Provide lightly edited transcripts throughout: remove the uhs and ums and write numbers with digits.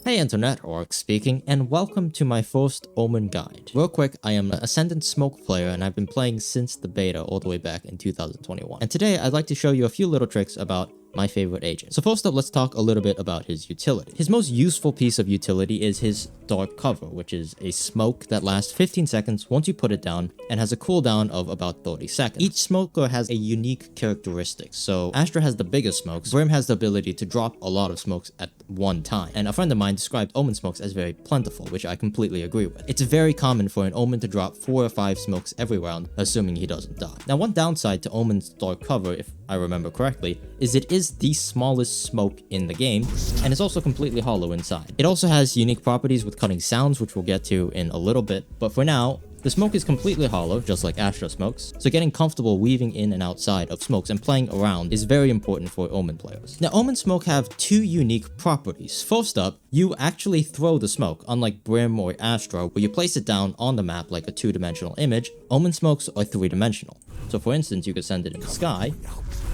Hey internet, Orc speaking, and welcome to my first Omen guide. Real quick, I am an Ascendant Smoke player and I've been playing since the beta all the way back in 2021. And today I'd like to show you a few little tricks about my favorite agent. So first up, let's talk a little bit about his utility. His most useful piece of utility is his dark cover, which is a smoke that lasts 15 seconds once you put it down and has a cooldown of about 30 seconds. Each smoker has a unique characteristic. So Astra has the biggest smokes, Brim has the ability to drop a lot of smokes at one time, and a friend of mine described Omen smokes as very plentiful, which I completely agree with. It's very common for an Omen to drop 4 or 5 smokes every round, assuming he doesn't die. Now, one downside to Omen's dark cover, if I remember correctly, is it is the smallest smoke in the game, and it's also completely hollow inside. It also has unique properties with cutting sounds, which we'll get to in a little bit, but for now, the smoke is completely hollow, just like Astra smokes, so getting comfortable weaving in and outside of smokes and playing around is very important for Omen players. Now, Omen smoke have 2 unique properties. First up, you actually throw the smoke, unlike Brim or Astra, where you place it down on the map like a 2-dimensional image. Omen smokes are 3-dimensional. So for instance, you could send it in the sky,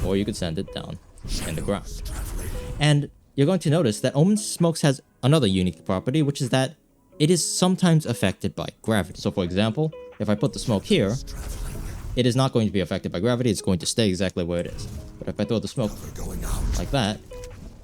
or you could send it down in the ground. And you're going to notice that Omen smokes has another unique property, which is that it is sometimes affected by gravity. So for example, if I put the smoke here, it is not going to be affected by gravity, it's going to stay exactly where it is. But if I throw the smoke like that,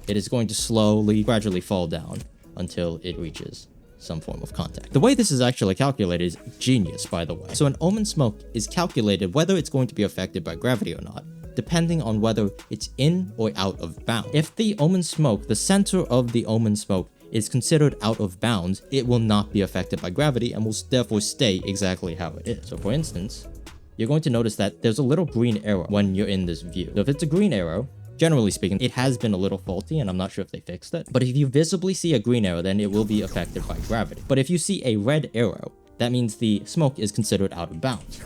it is going to slowly, gradually fall down until it reaches some form of contact. The way this is actually calculated is genius, by the way. So an Omen smoke is calculated whether it's going to be affected by gravity or not, depending on whether it's in or out of bounds. If the Omen smoke, the center of the Omen smoke, is considered out of bounds, it will not be affected by gravity and will therefore stay exactly how it is. So for instance, you're going to notice that there's a little green arrow when you're in this view. So if it's a green arrow, generally speaking, it has been a little faulty and I'm not sure if they fixed it. But if you visibly see a green arrow, then it will be affected by gravity. But if you see a red arrow, that means the smoke is considered out of bounds.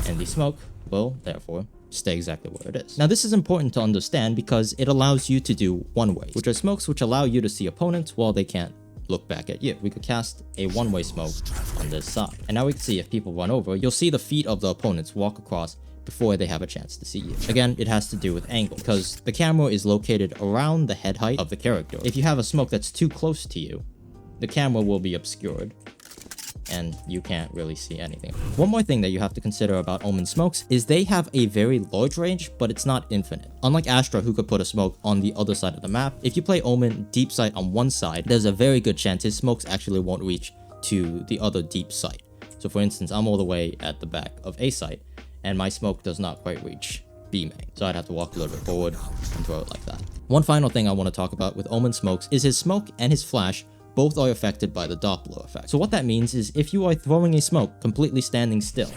And the smoke will, therefore, stay exactly where it is. Now, this is important to understand because it allows you to do one-way, which are smokes which allow you to see opponents while they can't look back at you. We could cast a one-way smoke on this side. And now we can see if people run over, you'll see the feet of the opponents walk across before they have a chance to see you. Again, it has to do with angle because the camera is located around the head height of the character. If you have a smoke that's too close to you, the camera will be obscured and you can't really see anything. One more thing that you have to consider about Omen smokes is they have a very large range, but it's not infinite. Unlike Astra, who could put a smoke on the other side of the map, if you play Omen deep sight on one side, there's a very good chance his smokes actually won't reach to the other deep sight. So for instance, I'm all the way at the back of A site, and my smoke does not quite reach B main. So I'd have to walk a little bit forward and throw it like that. One final thing I want to talk about with Omen smokes is his smoke and his flash both are affected by the Doppler effect. So what that means is if you are throwing a smoke completely standing still,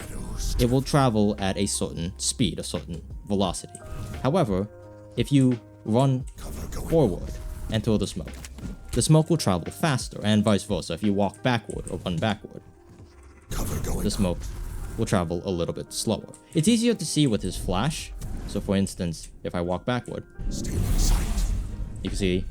it will travel at a certain speed, a certain velocity. However, if you run forward and throw the smoke will travel faster, and vice versa. If you walk backward or run backward, the smoke will travel a little bit slower. It's easier to see with his flash. So for instance, if I walk backward, you can see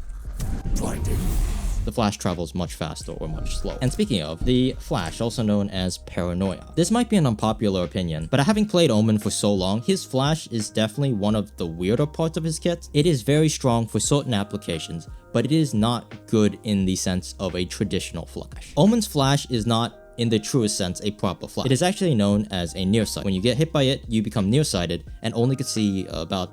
the flash travels much faster or much slower. And speaking of, the flash, also known as Paranoia. This might be an unpopular opinion, but having played Omen for so long, his flash is definitely one of the weirder parts of his kit. It is very strong for certain applications, but it is not good in the sense of a traditional flash. Omen's flash is not, in the truest sense, a proper flash. It is actually known as a nearsight. When you get hit by it, you become nearsighted and only can see about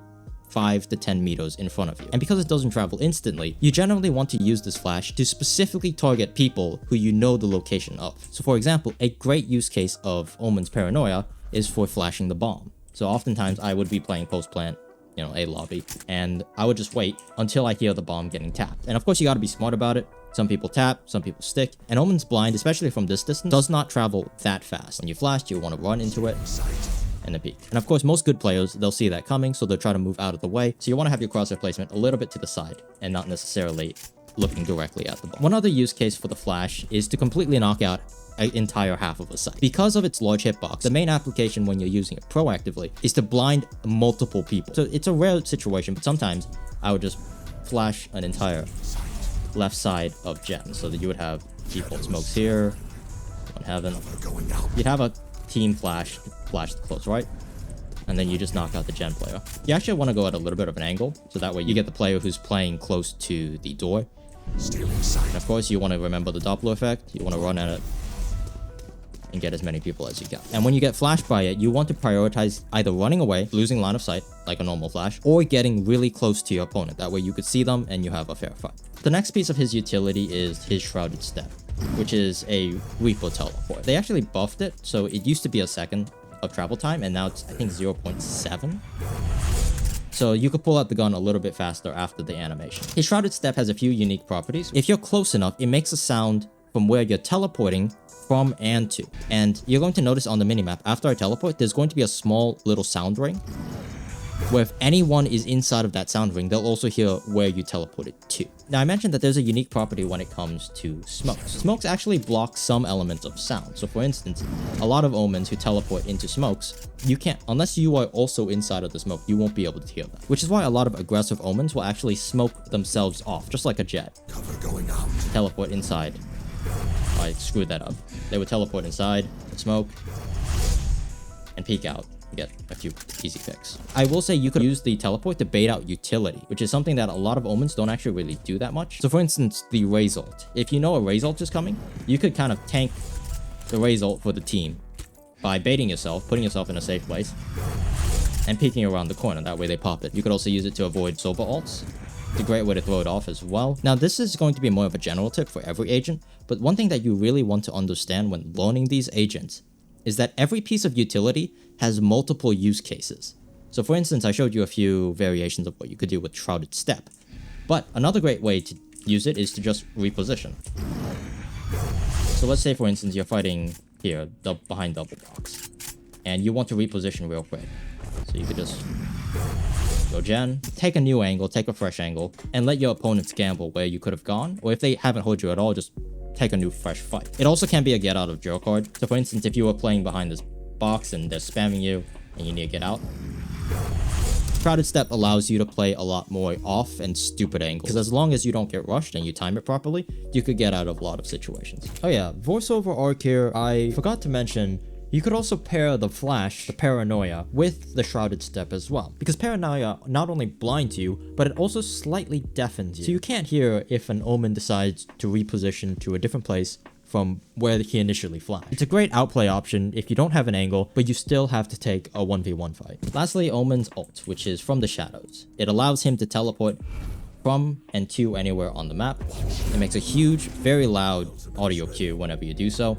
5 to 10 meters in front of you. And because it doesn't travel instantly, you generally want to use this flash to specifically target people who you know the location of. So for example, a great use case of Omen's Paranoia is for flashing the bomb. So oftentimes I would be playing post plant, a lobby, and I would just wait until I hear the bomb getting tapped. And of course you gotta be smart about it. Some people tap, some people stick, and Omen's blind, especially from this distance, does not travel that fast. When you flash, you want to run into it and a peek. And of course, most good players, they'll see that coming, so they'll try to move out of the way. So you want to have your crosshair placement a little bit to the side and not necessarily looking directly at the ball. One other use case for the flash is to completely knock out an entire half of a site. Because of its large hitbox, the main application when you're using it proactively is to blind multiple people. So it's a rare situation, but sometimes I would just flash an entire left side of gen so that you would have default smokes here, on heaven. You'd have a team flash the close right, and then you just knock out the gen player. You actually want to go at a little bit of an angle, so that way you get the player who's playing close to the door, And of course, you want to remember the Doppler effect. You want to run at it and get as many people as you can. And when you get flashed by it, you want to prioritize either running away, losing line of sight, like a normal flash, or getting really close to your opponent. That way you could see them and you have a fair fight. The next piece of his utility is his Shrouded Step, which is a repo teleport. They actually buffed it, so it used to be a second of travel time, and now it's, I think, 0.7. So you could pull out the gun a little bit faster after the animation. His Shrouded Step has a few unique properties. If you're close enough, it makes a sound from where you're teleporting from and to. And you're going to notice on the minimap, after I teleport, there's going to be a small little sound ring, where if anyone is inside of that sound ring, they'll also hear where you teleported to. Now, I mentioned that there's a unique property when it comes to smokes. Smokes actually block some elements of sound. So for instance, a lot of omens who teleport into smokes, you can't, unless you are also inside of the smoke, you won't be able to hear that. Which is why a lot of aggressive omens will actually smoke themselves off, just like a jet. Cover going out. Teleport inside. I screwed that up. They would teleport inside, smoke, and peek out. Get a few easy picks. I will say you could use the teleport to bait out utility, which is something that a lot of omens don't actually really do that much. So for instance, the Raze ult. If you know a Raze ult is coming, you could kind of tank the Raze ult for the team by baiting yourself, putting yourself in a safe place, and peeking around the corner. That way they pop it. You could also use it to avoid sober ults. It's a great way to throw it off as well. Now, this is going to be more of a general tip for every agent, but one thing that you really want to understand when learning these agents is that every piece of utility has multiple use cases. So for instance, I showed you a few variations of what you could do with Shrouded Step, but another great way to use it is to just reposition. So let's say for instance, you're fighting here, behind double box, and you want to reposition real quick. So you could just go gen, take a new angle, take a fresh angle, and let your opponents gamble where you could have gone, or if they haven't heard you at all, just take a new fresh fight. It also can be a get out of jail card. So for instance, if you were playing behind this box and they're spamming you and you need to get out, Shrouded Step allows you to play a lot more off and stupid angles, because as long as you don't get rushed and you time it properly, you could get out of a lot of situations. Oh yeah, voiceover arc here, I forgot to mention, you could also pair the flash, the Paranoia, with the Shrouded Step as well. Because Paranoia not only blinds you, but it also slightly deafens you. So you can't hear if an Omen decides to reposition to a different place from where he initially flashed. It's a great outplay option if you don't have an angle, but you still have to take a 1v1 fight. Lastly, Omen's ult, which is from the shadows. It allows him to teleport from and to anywhere on the map. It makes a huge, very loud audio cue whenever you do so,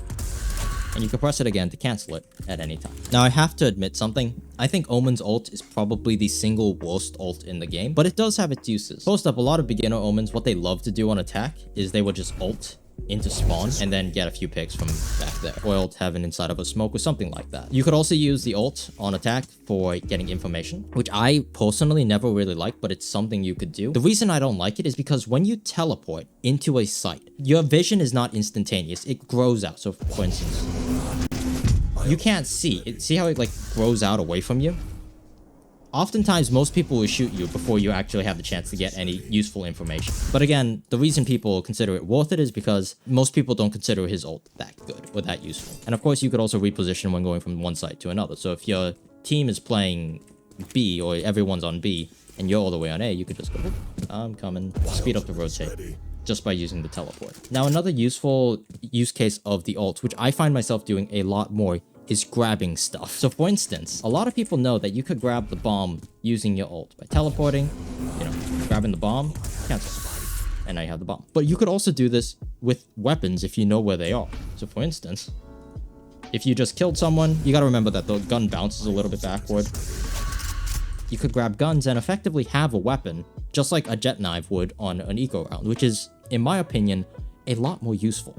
and you can press it again to cancel it at any time. Now, I have to admit something. I think Omen's ult is probably the single worst ult in the game, but it does have its uses. First up, a lot of beginner Omens, what they love to do on attack is they will just ult into spawn and then get a few picks from back there, or ult heaven inside of a smoke or something like that. You could also use the ult on attack for getting information, which I personally never really like, but it's something you could do. The reason I don't like it is because when you teleport into a site, your vision is not instantaneous, it grows out. So for instance, you can't see it. See how it like grows out away from you? Oftentimes, most people will shoot you before you actually have the chance to get any useful information. But again, the reason people consider it worth it is because most people don't consider his ult that good or that useful. And of course, you could also reposition when going from one site to another. So if your team is playing B or everyone's on B and you're all the way on A, you could just go, I'm coming, speed up the rotate just by using the teleport. Now, another useful use case of the ult, which I find myself doing a lot more, is grabbing stuff. So for instance, a lot of people know that you could grab the bomb using your ult by teleporting, you know, grabbing the bomb, cancel, and now you have the bomb. But you could also do this with weapons if you know where they are. So for instance, if you just killed someone, you gotta remember that the gun bounces a little bit backward. You could grab guns and effectively have a weapon, just like a jet knife would on an eco round, which is, in my opinion, a lot more useful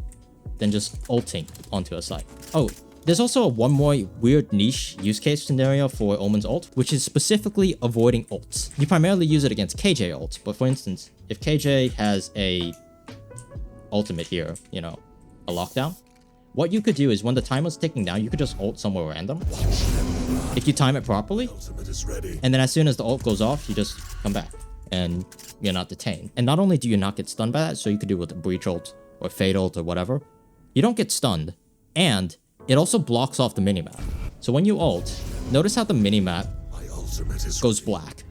than just ulting onto a site. Oh, there's also one more weird niche use case scenario for Omen's ult, which is specifically avoiding ults. You primarily use it against KJ ults, but for instance, if KJ has a ultimate here, you know, a lockdown, what you could do is when the timer's ticking down, you could just ult somewhere random. If you time it properly, and then as soon as the ult goes off, you just come back and you're not detained. And not only do you not get stunned by that, so you could do with a breach ult or fade ult or whatever, you don't get stunned, and it also blocks off the minimap. So when you ult, notice how the minimap goes black.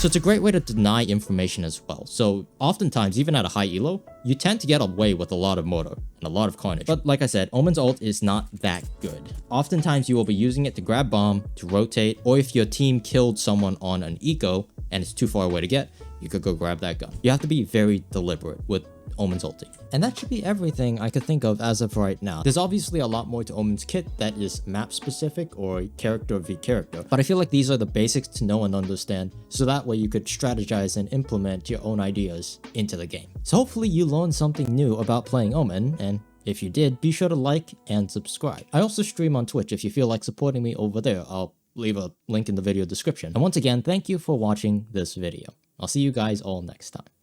So it's a great way to deny information as well. So oftentimes, even at a high elo, you tend to get away with a lot of murder and a lot of carnage. But like I said, Omen's ult is not that good. Oftentimes you will be using it to grab bomb, to rotate, or if your team killed someone on an eco and it's too far away to get, you could go grab that gun. You have to be very deliberate with Omen's ulti. And that should be everything I could think of as of right now. There's obviously a lot more to Omen's kit that is map specific or character v character, but I feel like these are the basics to know and understand, so that way you could strategize and implement your own ideas into the game. So hopefully you learned something new about playing Omen, and if you did, be sure to like and subscribe. I also stream on Twitch. If you feel like supporting me over there, I'll leave a link in the video description. And once again, thank you for watching this video. I'll see you guys all next time.